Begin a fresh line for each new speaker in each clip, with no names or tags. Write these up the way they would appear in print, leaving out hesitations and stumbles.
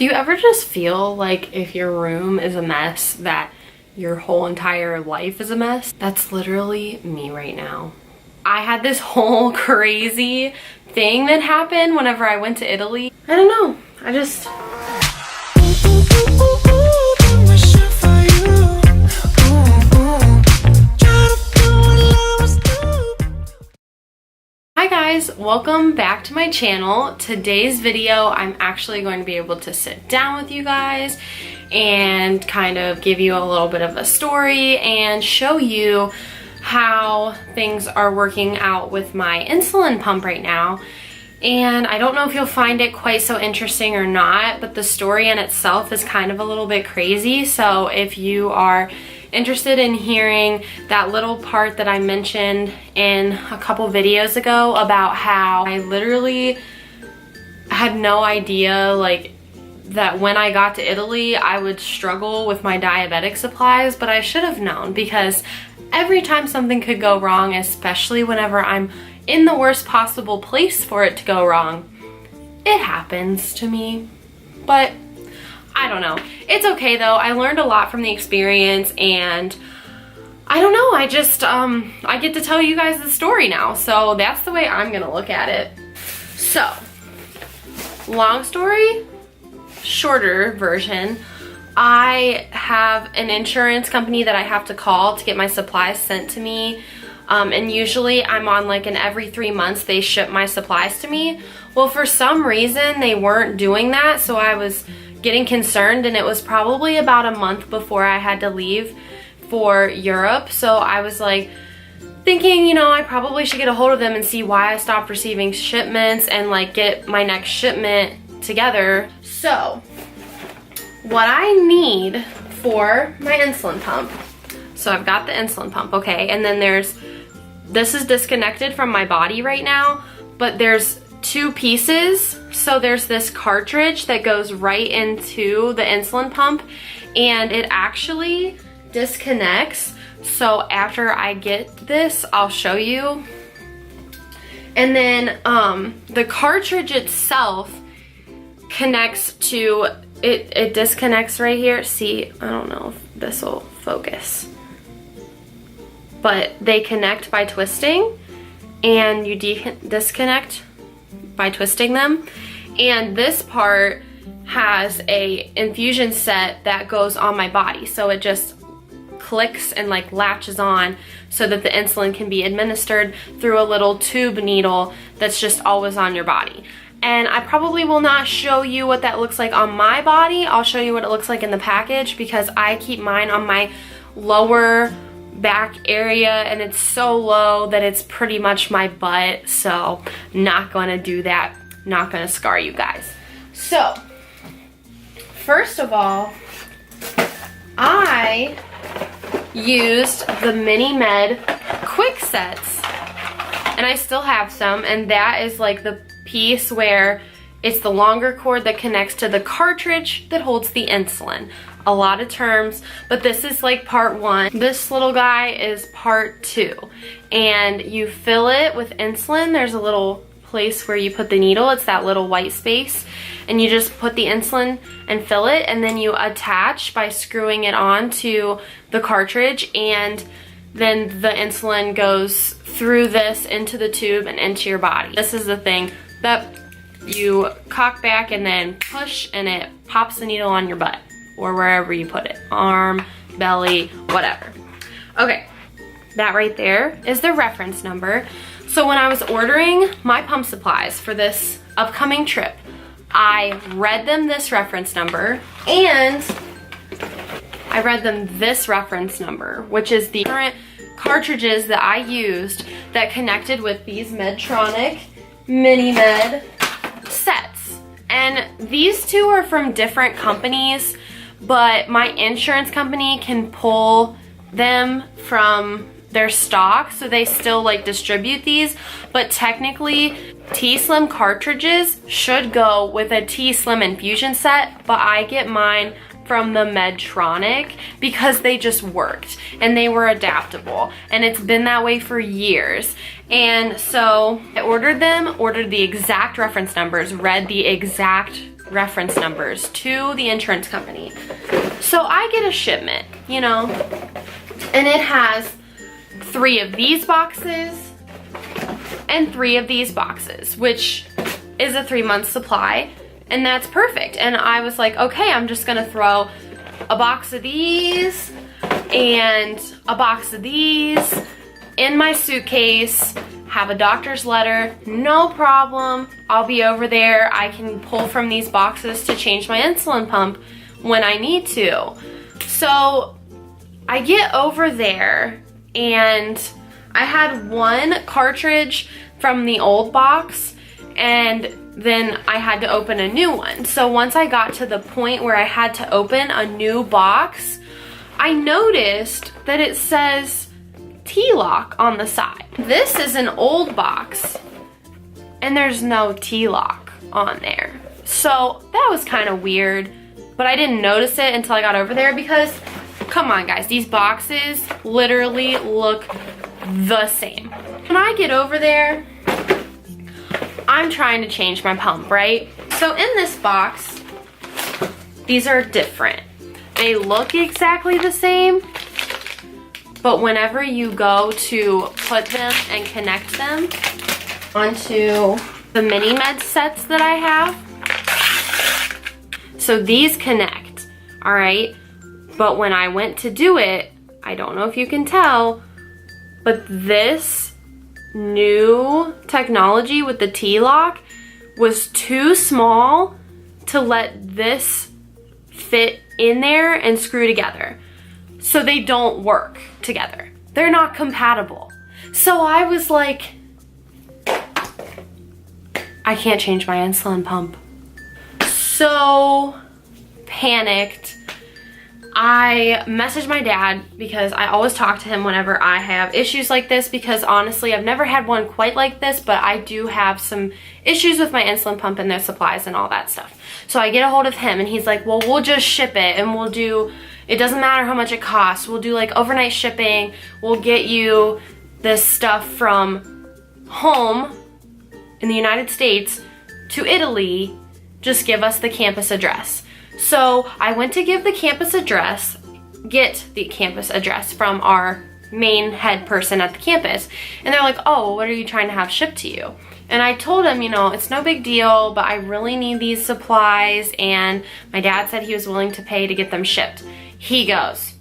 Do you ever just feel like if your room is a mess, that your whole entire life is a mess? That's literally me right now. I had this whole crazy thing that happened whenever I went to Italy. I don't know, I just... Hi guys, welcome back to my channel. Today's video, I'm actually going to be able to sit down with you guys and kind of give you a little bit of a story and show you how things are working out with my insulin pump right now. And I don't know if you'll find it quite so interesting or not, but the story in itself is kind of a little bit crazy. So if you are interested in hearing that little part that I mentioned in a couple videos ago about how I literally had no idea like that when I got to Italy I would struggle with my diabetic supplies, but I should have known, because every time something could go wrong, especially whenever I'm in the worst possible place for it to go wrong, it happens to me. But I don't know. It's okay though. I learned a lot from the experience, and I don't know, I just, I get to tell you guys the story now. So that's the way I'm gonna look at it. So, long story, shorter version. I have an insurance company that I have to call to get my supplies sent to me. And usually I'm on like an every 3 months they ship my supplies to me. Well, for some reason they weren't doing that, so I was getting concerned, and it was probably about a month before I had to leave for Europe. So I was like thinking, you know, I probably should get a hold of them and see why I stopped receiving shipments and like get my next shipment together. So what I need for my insulin pump, so I've got the insulin pump, okay, and then this is disconnected from my body right now, but there's two pieces. So there's this cartridge that goes right into the insulin pump, and it actually disconnects. So after I get this, I'll show you. And then the cartridge itself connects to, it disconnects right here. See, I don't know if this will focus, but they connect by twisting, and you disconnect by twisting them. And this part has a infusion set that goes on my body, so it just clicks and like latches on so that the insulin can be administered through a little tube needle that's just always on your body. And I probably will not show you what that looks like on my body. I'll show you what it looks like in the package, because I keep mine on my lower back area, and it's so low that it's pretty much my butt, so not gonna do that, not gonna scar you guys. So first of all, I used the Mini Med quick sets, and I still have some, and that is like the piece where it's the longer cord that connects to the cartridge that holds the insulin. A lot of terms, but this is like part one. This little guy is part two, and you fill it with insulin. There's a little place where you put the needle. It's that little white space, and you just put the insulin and fill it, and then you attach by screwing it on to the cartridge, and then the insulin goes through this into the tube and into your body. This is the thing that you cock back and then push, and it pops the needle on your butt or wherever you put it, arm, belly, whatever. Okay, that right there is the reference number. So when I was ordering my pump supplies for this upcoming trip, I read them this reference number, and I read them this reference number, which is the current cartridges that I used that connected with these Medtronic Mini Med sets. And these two are from different companies, but my insurance company can pull them from their stock, so they still like distribute these, but technically T-Slim cartridges should go with a T-Slim infusion set, but I get mine from the Medtronic because they just worked and they were adaptable, and it's been that way for years. And so I ordered them, ordered the exact reference numbers, read the exact reference numbers to the insurance company. So I get a shipment, you know, and it has 3 of these boxes and 3 of these boxes, which is a 3-month supply, and that's perfect. And I was like, okay, I'm just gonna throw a box of these and a box of these in my suitcase, have a doctor's letter, no problem. I'll be over there. I can pull from these boxes to change my insulin pump when I need to. So I get over there and I had 1 cartridge from the old box, and then I had to open a new one. So once I got to the point where I had to open a new box, I noticed that it says T-lock on the side. This is an old box and there's no T-lock on there. So that was kind of weird, but I didn't notice it until I got over there because, come on guys, these boxes literally look the same. When I get over there, I'm trying to change my pump, right? So in this box, these are different. They look exactly the same, but whenever you go to put them and connect them onto the mini med sets that I have, so these connect, all right? But when I went to do it, I don't know if you can tell, but this new technology with the T-lock was too small to let this fit in there and screw together. So they don't work together. They're not compatible. So I was like, I can't change my insulin pump. So panicked. I messaged my dad because I always talk to him whenever I have issues like this, because honestly, I've never had one quite like this, but I do have some issues with my insulin pump and their supplies and all that stuff. So I get a hold of him and he's like, well, we'll just ship it and we'll do, it doesn't matter how much it costs. We'll do like overnight shipping. We'll get you this stuff from home in the United States to Italy. Just give us the campus address. So I went to get the campus address from our main head person at the campus. And they're like, oh, well, what are you trying to have shipped to you? And I told him, you know, it's no big deal, but I really need these supplies. And my dad said he was willing to pay to get them shipped. He goes,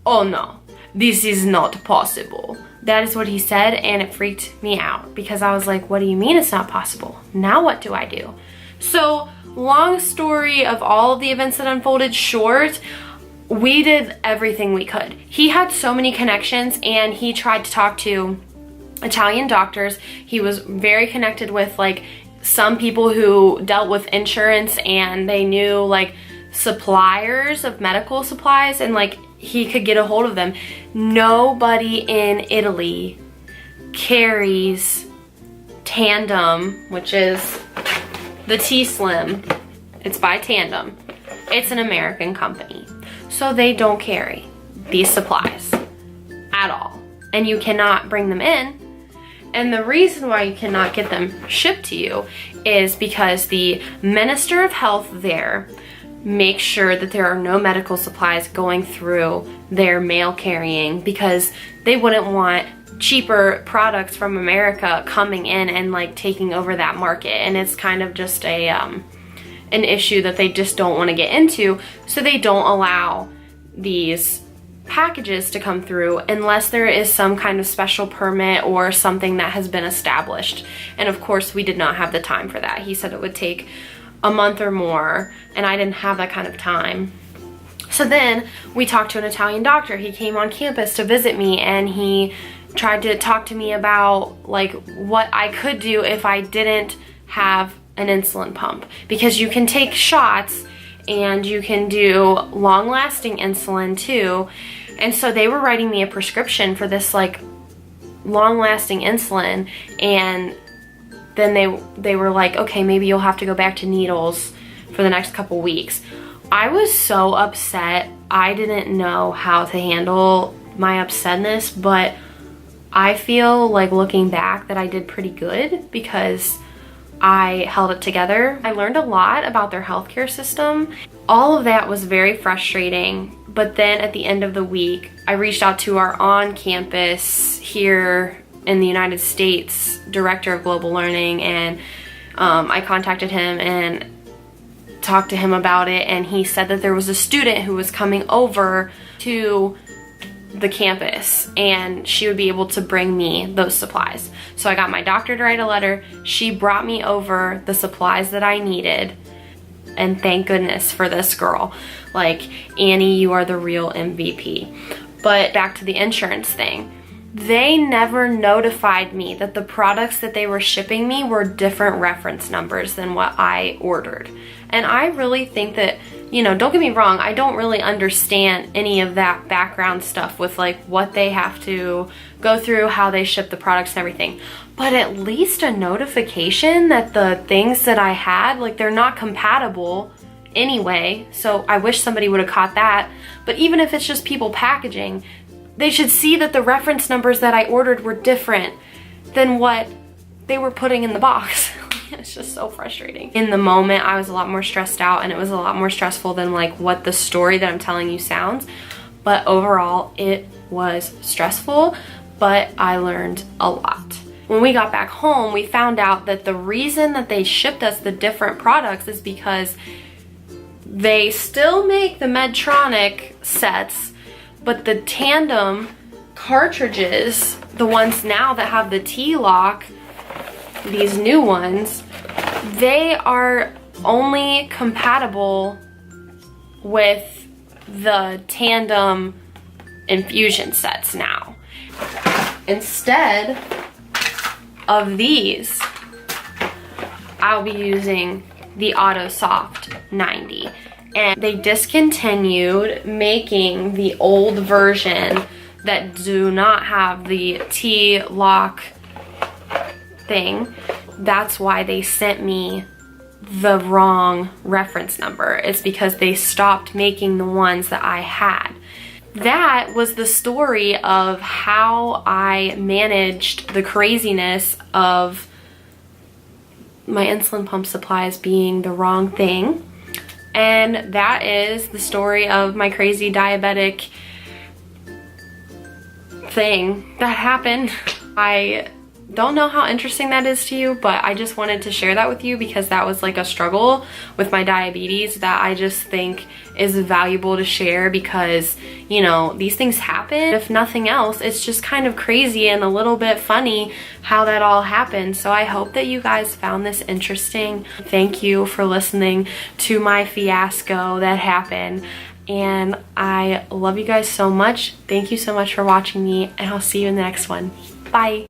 oh no, this is not possible. That is what he said, and it freaked me out because I was like, what do you mean it's not possible? Now what do I do? So long story of all of the events that unfolded short, we did everything we could. He had so many connections and he tried to talk to Italian doctors. He was very connected with like some people who dealt with insurance and they knew like suppliers of medical supplies, and like he could get a hold of them. Nobody in Italy carries Tandem, which is the T-Slim. It's by Tandem. It's an American company. So they don't carry these supplies at all. And you cannot bring them in. And the reason why you cannot get them shipped to you is because the Minister of Health there makes sure that there are no medical supplies going through their mail carrying, because they wouldn't want cheaper products from America coming in and like taking over that market. And it's kind of just a an issue that they just don't want to get into, so they don't allow these packages to come through unless there is some kind of special permit or something that has been established. And of course we did not have the time for that. He said it would take a month or more, and I didn't have that kind of time. So then we talked to an Italian doctor. He came on campus to visit me and he tried to talk to me about like what I could do if I didn't have an insulin pump, because you can take shots and you can do long-lasting insulin too. And so they were writing me a prescription for this like long-lasting insulin, and then they were like, okay, maybe you'll have to go back to needles for the next couple weeks. I was so upset. I didn't know how to handle my upsetness, but I feel like looking back that I did pretty good, because I held it together. I learned a lot about their healthcare system. All of that was very frustrating, but then at the end of the week, I reached out to our on-campus here in the United States director of global learning, and I contacted him and talked to him about it, and he said that there was a student who was coming over to the campus and she would be able to bring me those supplies. So I got my doctor to write a letter. She brought me over the supplies that I needed, and thank goodness for this girl. Like, Annie, you are the real MVP. But back to the insurance thing. They never notified me that the products that they were shipping me were different reference numbers than what I ordered. And I really think that, you know, don't get me wrong, I don't really understand any of that background stuff with like what they have to go through, how they ship the products and everything. But at least a notification that the things that I had, like, they're not compatible anyway. So I wish somebody would have caught that. But even if it's just people packaging, they should see that the reference numbers that I ordered were different than what they were putting in the box. It's just so frustrating. In the moment, I was a lot more stressed out, and it was a lot more stressful than like what the story that I'm telling you sounds. But overall, it was stressful, but I learned a lot. When we got back home, we found out that the reason that they shipped us the different products is because they still make the Medtronic sets, but the Tandem cartridges, the ones now that have the T-lock, these new ones, they are only compatible with the Tandem infusion sets now. Instead of these, I'll be using the AutoSoft 90. And they discontinued making the old version that do not have the T-lock thing. That's why they sent me the wrong reference number. It's because they stopped making the ones that I had. That was the story of how I managed the craziness of my insulin pump supplies being the wrong thing. And that is the story of my crazy diabetic thing that happened. I don't know how interesting that is to you, but I just wanted to share that with you because that was like a struggle with my diabetes that I just think is valuable to share because, you know, these things happen. If nothing else, it's just kind of crazy and a little bit funny how that all happened. So I hope that you guys found this interesting. Thank you for listening to my fiasco that happened. And I love you guys so much. Thank you so much for watching me, and I'll see you in the next one. Bye.